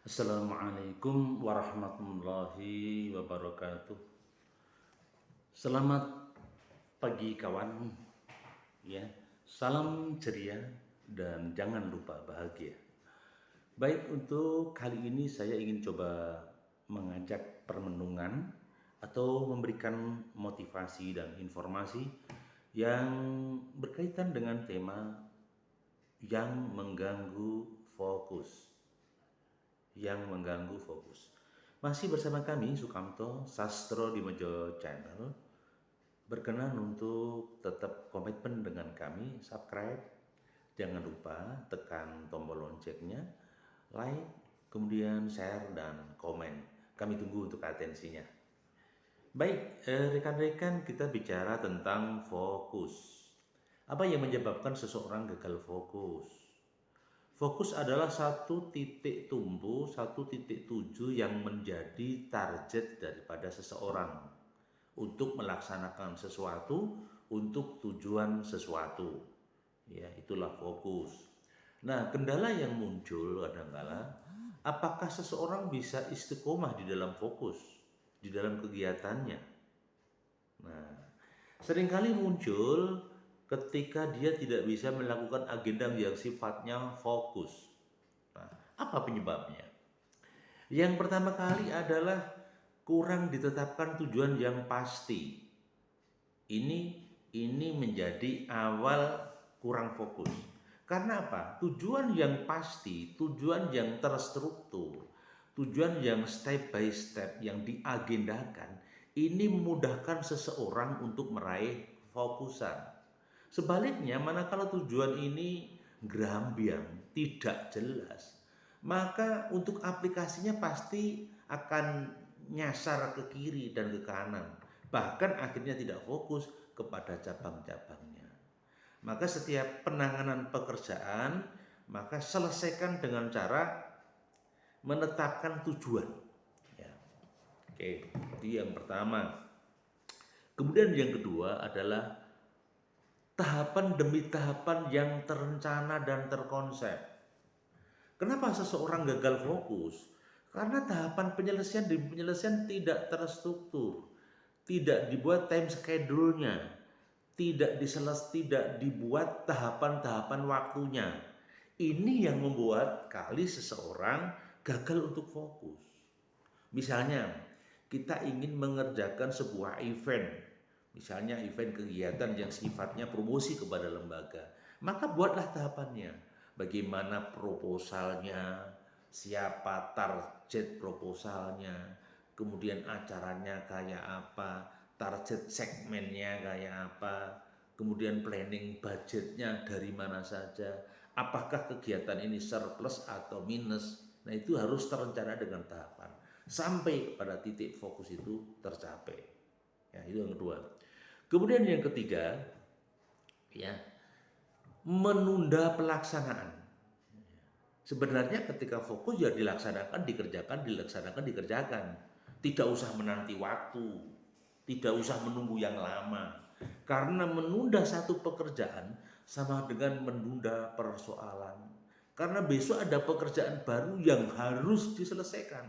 Assalamualaikum warahmatullahi wabarakatuh. Selamat pagi kawan, ya. Salam ceria dan jangan lupa bahagia. Baik, untuk kali ini saya ingin coba mengajak permenungan atau memberikan motivasi dan informasi yang berkaitan dengan tema yang mengganggu fokus. Yang mengganggu fokus. Masih bersama kami Sukamto Sastro di Mojo Channel. Berkenan untuk tetap komitmen dengan kami, subscribe, jangan lupa tekan tombol loncengnya, like, kemudian share dan komen. Kami tunggu untuk atensinya. Baik, rekan-rekan, kita bicara tentang fokus. Apa yang menyebabkan seseorang gagal fokus? Fokus adalah satu titik tumpu, satu titik tuju yang menjadi target daripada seseorang untuk melaksanakan sesuatu, untuk tujuan sesuatu. Ya, itulah fokus. Nah, kendala yang muncul kadang-kala, apakah seseorang bisa istiqomah di dalam fokus, di dalam kegiatannya? Nah, seringkali muncul ketika dia tidak bisa melakukan agenda yang sifatnya fokus. Nah, apa penyebabnya? Yang pertama kali adalah kurang ditetapkan tujuan yang pasti. Ini menjadi awal kurang fokus. Karena apa? Tujuan yang pasti, tujuan yang terstruktur, tujuan yang step by step yang diagendakan, ini memudahkan seseorang untuk meraih fokusan. Sebaliknya, manakala tujuan ini gerambiang, tidak jelas, maka untuk aplikasinya pasti akan nyasar ke kiri dan ke kanan. Bahkan akhirnya tidak fokus kepada cabang-cabangnya. Maka setiap penanganan pekerjaan, maka selesaikan dengan cara menetapkan tujuan. Ya. Oke, itu yang pertama. Kemudian yang kedua adalah tahapan demi tahapan yang terencana dan terkonsep. Kenapa seseorang gagal fokus? Karena tahapan penyelesaian demi penyelesaian tidak terstruktur, tidak dibuat time schedule-nya, tidak dibuat tahapan-tahapan waktunya. Ini yang membuat kali seseorang gagal untuk fokus. Misalnya, kita ingin mengerjakan sebuah event, misalnya event kegiatan yang sifatnya promosi kepada lembaga, maka buatlah tahapannya. Bagaimana proposalnya, siapa target proposalnya, kemudian acaranya kayak apa, target segmennya kayak apa, kemudian planning budgetnya dari mana saja, apakah kegiatan ini surplus atau minus. Nah, itu harus terencana dengan tahapan sampai pada titik fokus itu tercapai. Ya, itu yang kedua. Kemudian yang ketiga, ya, menunda pelaksanaan. Sebenarnya ketika fokus ya dilaksanakan, dikerjakan. Tidak usah menanti waktu, tidak usah menunggu yang lama. Karena menunda satu pekerjaan sama dengan menunda persoalan. Karena besok ada pekerjaan baru yang harus diselesaikan.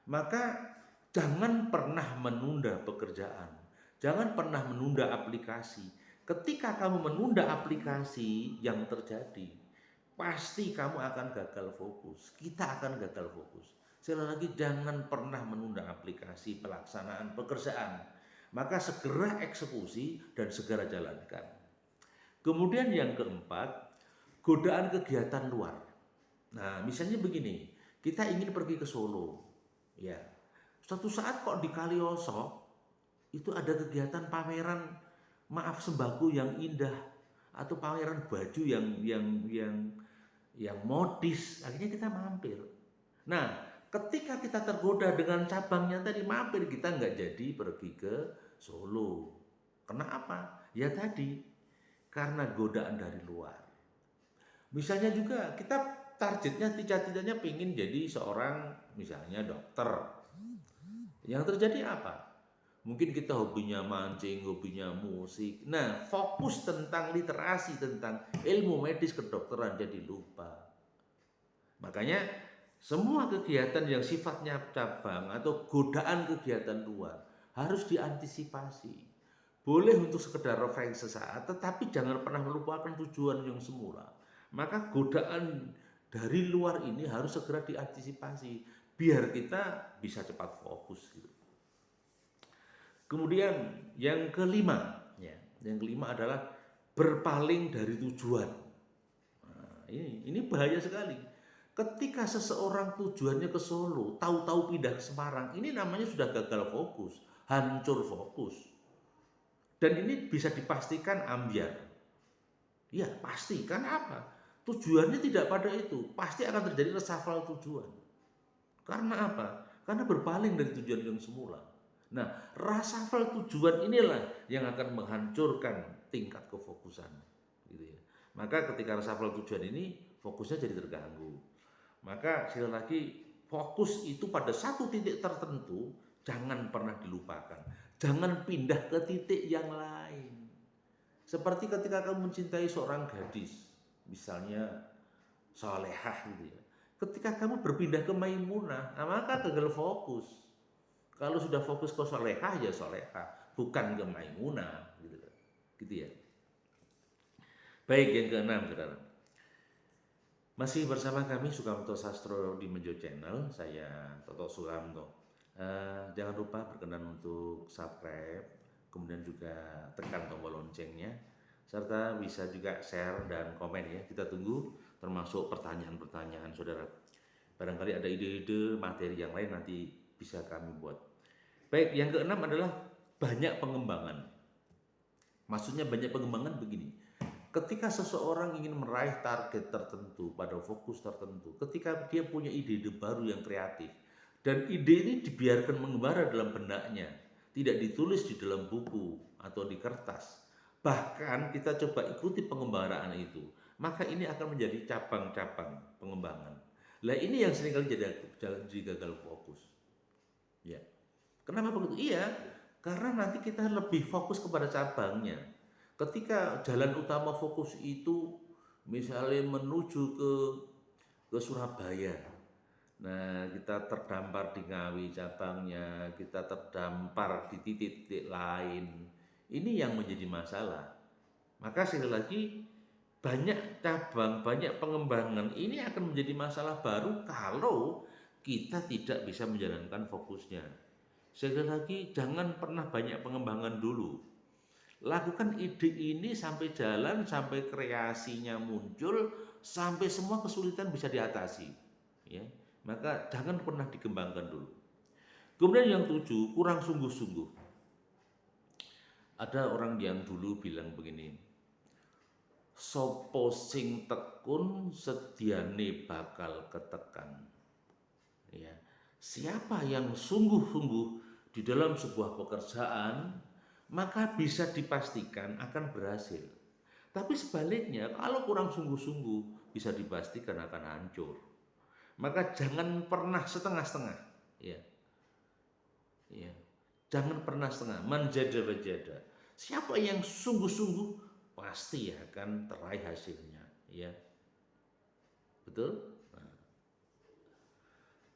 Maka jangan pernah menunda pekerjaan. Jangan pernah menunda aplikasi. Ketika kamu menunda aplikasi, yang terjadi pasti kamu akan gagal fokus. Kita akan gagal fokus. Sekali lagi, jangan pernah menunda aplikasi pelaksanaan pekerjaan. Maka segera eksekusi dan segera jalankan. Kemudian yang keempat, godaan kegiatan luar. Nah, misalnya begini, kita ingin pergi ke Solo. Ya, suatu saat kok di Kalioso itu ada kegiatan pameran maaf sembako yang indah atau pameran baju yang modis, akhirnya kita mampir. Nah, ketika kita tergoda dengan cabangnya tadi mampir, kita nggak jadi pergi ke Solo. Kenapa? Ya tadi, karena godaan dari luar. Misalnya juga kita targetnya, cita-citanya pengen jadi seorang misalnya dokter. Yang terjadi apa? Mungkin kita hobinya mancing, hobinya musik. Nah, fokus tentang literasi, tentang ilmu medis kedokteran jadi lupa. Makanya Semua kegiatan yang sifatnya cabang atau godaan kegiatan luar harus diantisipasi. Boleh untuk sekedar refreshing sesaat, tetapi jangan pernah melupakan tujuan yang semula. Maka godaan dari luar ini harus segera diantisipasi biar kita bisa cepat fokus gitu. Kemudian yang kelima, ya, yang kelima adalah berpaling dari tujuan. Nah, ini bahaya sekali. Ketika seseorang tujuannya ke Solo, tahu-tahu pindah ke Semarang, ini namanya sudah gagal fokus, hancur fokus. Dan ini bisa dipastikan ambiar. Ya, pasti. Karena apa? Tujuannya tidak pada itu. Pasti akan terjadi reshuffle tujuan. Karena apa? Karena berpaling dari tujuan yang semula. Nah, reshuffle tujuan inilah yang akan menghancurkan tingkat kefokusan, gitu ya. Maka ketika reshuffle tujuan ini, fokusnya jadi terganggu. Maka sekali lagi, fokus itu pada satu titik tertentu jangan pernah dilupakan. Jangan pindah ke titik yang lain. Seperti ketika kamu mencintai seorang gadis, misalnya solehah gitu ya. Ketika kamu berpindah ke Maimunah, nah maka gagal fokus. Kalau sudah fokus ke solehah ya solehah, bukan ke Maimunah gitu, gitu ya. Baik, yang keenam, saudara. Masih bersama kami Sukamto Sastro di Menjo Channel, saya Toto Sukamto. Jangan lupa berkenan untuk subscribe, kemudian juga tekan tombol loncengnya, serta bisa juga share dan komen ya. Kita tunggu termasuk pertanyaan-pertanyaan saudara. Barangkali ada ide-ide materi yang lain nanti bisa kami buat. Baik, yang keenam adalah banyak pengembangan. Maksudnya banyak pengembangan begini. Ketika seseorang ingin meraih target tertentu pada fokus tertentu, ketika dia punya ide-ide baru yang kreatif, dan ide ini dibiarkan mengembara dalam benaknya, tidak ditulis di dalam buku atau di kertas, bahkan kita coba ikuti pengembaraan itu, maka ini akan menjadi cabang-cabang pengembangan. Lah ini yang seringkali jadi gagal fokus. Ya. Kenapa begitu? Iya, karena nanti kita lebih fokus kepada cabangnya. Ketika jalan utama fokus itu misalnya menuju ke Surabaya. Nah, kita terdampar di Ngawi cabangnya, kita terdampar di titik-titik lain. Ini yang menjadi masalah. Maka sekali lagi banyak cabang, banyak pengembangan ini akan menjadi masalah baru kalau kita tidak bisa menjalankan fokusnya. Sekali lagi jangan pernah banyak pengembangan dulu. Lakukan ide ini sampai jalan, sampai kreasinya muncul, sampai semua kesulitan bisa diatasi. Ya, maka jangan pernah dikembangkan dulu. Kemudian yang 7, kurang sungguh-sungguh. Ada orang yang dulu bilang begini, sopo sing tekun sediane bakal ketekan. Ya, siapa yang sungguh-sungguh di dalam sebuah pekerjaan, maka bisa dipastikan akan berhasil. Tapi sebaliknya, kalau kurang sungguh-sungguh, bisa dipastikan akan hancur. Maka jangan pernah setengah-setengah, ya. Ya. Jangan pernah setengah, manjada-manjada. Siapa yang sungguh-sungguh pasti akan teraih hasilnya, ya. Betul? Nah,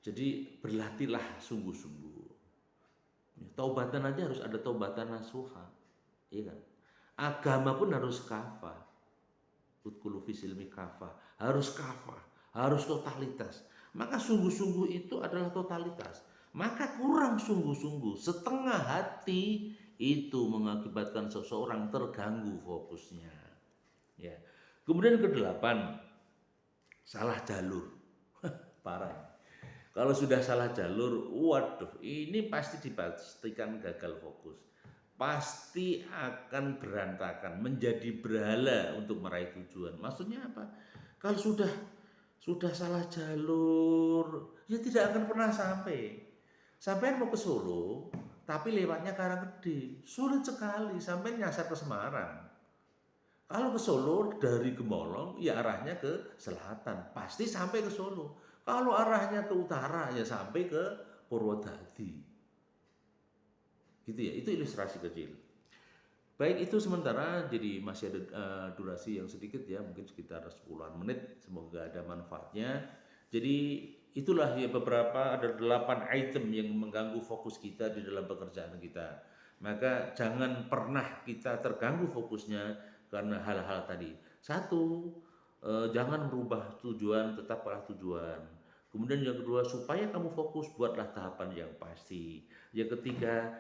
jadi berlatihlah sungguh-sungguh. Taubatan aja harus ada taubatan nasuha, iya kan? Agama pun harus kafah. Utkulu fisilmi kafah, harus kafah, harus totalitas. Maka sungguh-sungguh itu adalah totalitas. Maka kurang sungguh-sungguh, setengah hati itu mengakibatkan seseorang terganggu fokusnya. Ya. Kemudian kedelapan, salah jalur. Parah. Kalau sudah salah jalur, waduh, ini pasti dipastikan gagal fokus. Pasti akan berantakan, menjadi berhala untuk meraih tujuan. Maksudnya apa? Kalau sudah salah jalur, ya tidak akan pernah sampai. Sampai mau ke Solo, tapi lewatnya Karanggede, sulit sekali sampai nyasar ke Semarang. Kalau ke Solo dari Gemolong, ya arahnya ke selatan, pasti sampai ke Solo. Kalau arahnya ke utara, ya sampai ke Purwodadi. Gitu ya, itu ilustrasi kecil. Baik, itu sementara, jadi masih ada durasi yang sedikit ya, mungkin sekitar 10-an menit, semoga ada manfaatnya. Jadi itulah ya beberapa ada 8 item yang mengganggu fokus kita di dalam pekerjaan kita. Maka jangan pernah kita terganggu fokusnya karena hal-hal tadi. Satu, jangan merubah tujuan, tetaplah tujuan. Kemudian yang kedua, supaya kamu fokus, buatlah tahapan yang pasti. Yang ketiga,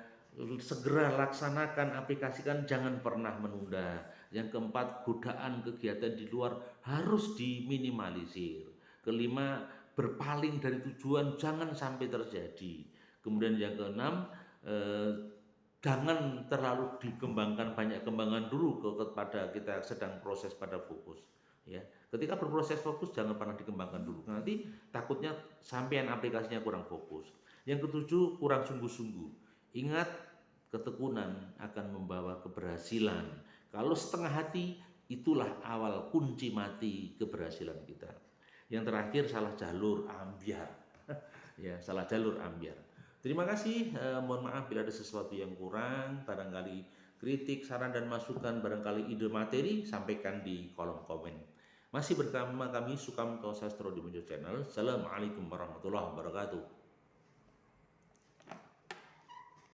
segera laksanakan, aplikasikan, jangan pernah menunda. Yang keempat, godaan kegiatan di luar harus diminimalisir. Kelima, berpaling dari tujuan jangan sampai terjadi. Kemudian yang keenam, jangan terlalu dikembangkan, banyak kembangan dulu kepada kita sedang proses pada fokus, ya. Ketika berproses fokus jangan pernah dikembangkan dulu, nanti takutnya sampean aplikasinya kurang fokus. Yang ketujuh, kurang sungguh-sungguh. Ingat, ketekunan akan membawa keberhasilan. Kalau setengah hati, itulah awal kunci mati keberhasilan kita. Yang terakhir, salah jalur, ambyar. Ya, salah jalur, ambyar. Terima kasih, mohon maaf bila ada sesuatu yang kurang, barangkali kritik, saran dan masukan, barangkali ide materi, sampaikan di kolom komen. Masih bersama kami Sukamto Sastro di Mojo Channel. Assalamualaikum warahmatullahi wabarakatuh.